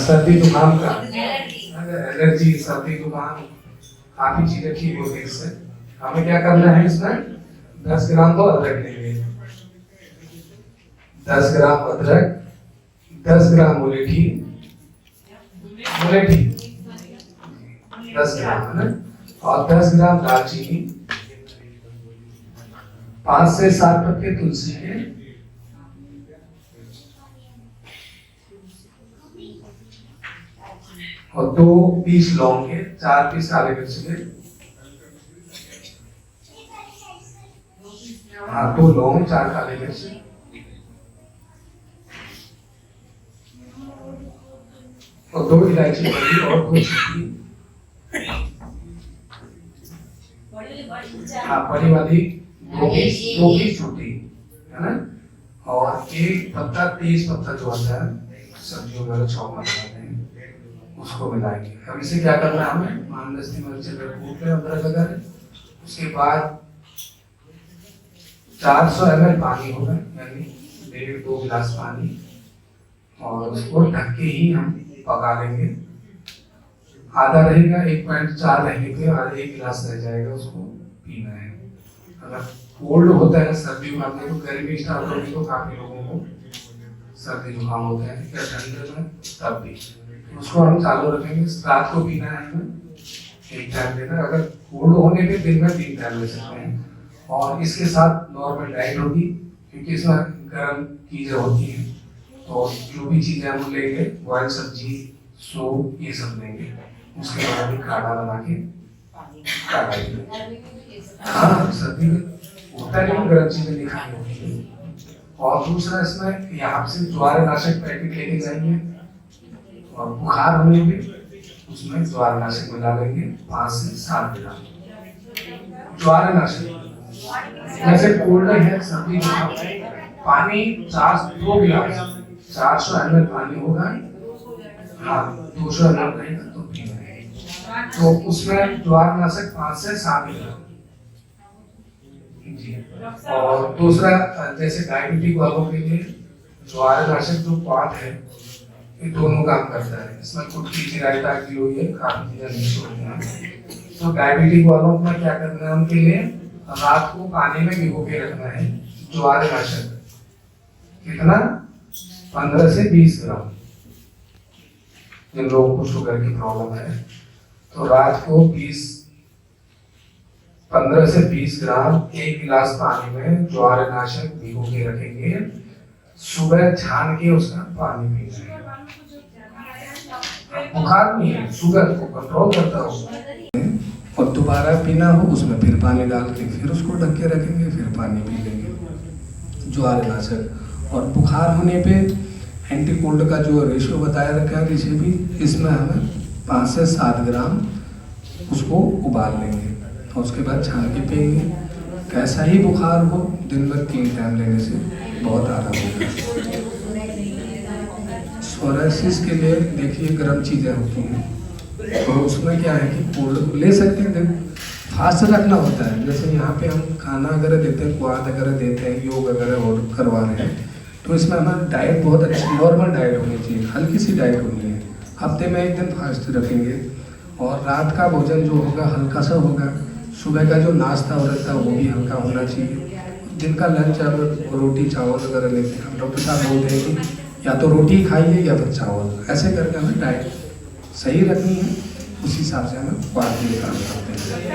सर्दी जुकाम का, अगर एलर्जी सर्दी जुकाम काफी चीजें ठीक होती है इससे। हमें क्या करना है इसमें, 10 ग्राम तो अदरक लेंगे, 10 ग्राम अदरक, 10 ग्राम मुलेठी, 10 ग्राम है ना, और 10 ग्राम दालचीनी, 5 से 7 पत्ते तुलसी के, और 2 पीस लौंग के, 4 पीस काले मिर्च के, हाँ 2 लौंग 4 काले मिर्च, और 2 इलायची बड़ी और 2 छोटी, हाँ बड़ी वाली 2 पीस छोटी है ना, और 1 पत्ता तेज पत्ता जो आता है सब्जियों वगैरह चौक बनाते हैं उसको मिलाएंगे। अब इसे क्या करना है हमें, मानदस्ती मिर्च कूट लें अदरक वगैरह, उसके बाद 400 ml पानी होगा, यानी 1.5-2 गिलास पानी, और उसको ढक के ही हम पका लेंगे। आधा रहेगा, 1.4 रहने के और 1 गिलास रह जाएगा, उसको पीना है। अगर कोल्ड होता है सर्दी में, आपने तो गर्मी स्टार्ट होगी तो काफी लोगों को सर्दी जुकाम होता है या ठंड में, तब भी उसको हम चालू रखेंगे। रात को पीना है हमें, 1 टाइम लेना, अगर कोल्ड होने पे दिन में 3 टाइम ले सकते हैं। और इसके साथ नॉर्मल डाइट होगी, क्योंकि इसमें गर्म चीजें होती हैं, तो जो भी चीजें हम लेंगे, बॉयल सब्जी, सूप, ये सब लेंगे। उसके बाद भी काढ़ा बना के काढ़ा लेंगे। हाँ सर्दी में होता नहीं, गर्म चीजें नहीं खानी होती है। और दूसरा इसमें यहाँ से ज्वार नाशक पैकेट लेके जाएंगे, और बुखार होने पे उसमें ज्वार नाशक मिला लेंगे 5 से 7 ग्राम ज्वार नाशक। जैसे कोल्ड है सर्दी में, पानी 2 गिलास 400 ml पानी होगा, हाँ 200 ml रहेगा तो पीना है, तो उसमें ज्वार नाशक 5 से 7 ग्राम जी। और दूसरा जैसे डायबिटिक वालों के लिए ज्वार नाशक जो पाट है, ये दोनों काम करता है। इसमें कुटकी चिरायता की हुई है, काफी चीजें मिक्स होती हैं। तो डायबिटिक वालों में क्या करना है, उनके लिए रात को पानी में भिगो के रखना है ज्वार नाशक, कितना 15 से 20 ग्राम। जिन लोगों को शुगर की प्रॉब्लम है तो रात को 15 से 20 ग्राम 1 गिलास पानी में ज्वार नाशक भिगो के रखेंगे, सुबह छान के उसका पानी पीना है। बुखार नहीं है, शुगर को कंट्रोल करता हो, और दोबारा पीना हो उसमें फिर पानी डाल के फिर उसको ढक के रखेंगे, फिर पानी पी लेंगे ज्वार नाशक। और बुखार होने पे एंटी कोल्ड का जो रेशियो बताया रखा है, इसे भी इसमें हमें 5 से 7 ग्राम उसको उबाल लेंगे, और उसके बाद छान के पिएंगे। कैसा ही बुखार हो, दिन भर 3 टाइम लेने से बहुत आराम होगा। सोराइसिस के लिए देखिए गर्म चीज़ें होती हैं, तो उसमें क्या है कि कोल्ड ले सकते हैं, फास्ट रखना होता है। जैसे यहाँ पे हम खाना अगर देते हैं, क्वाद अगर देते हैं, योग अगर और करवा रहे हैं, तो इसमें हमारा डाइट बहुत अच्छी नॉर्मल डाइट होनी चाहिए, हल्की सी डाइट होनी है। हफ्ते में 1 दिन फास्ट रखेंगे, और रात का भोजन जो होगा हल्का सा होगा, सुबह का जो नाश्ता हो रहता है वो भी हल्का होना चाहिए। दिन का लंच अगर रोटी चावल वगैरह लेते हैं, डॉक्टर साहब बोलते हैं कि या तो रोटी खाइए या फिर चावल, ऐसे करके हमें डाइट सही रखनी है। उस हिसाब से हमें क्वालिटी काम करते हैं।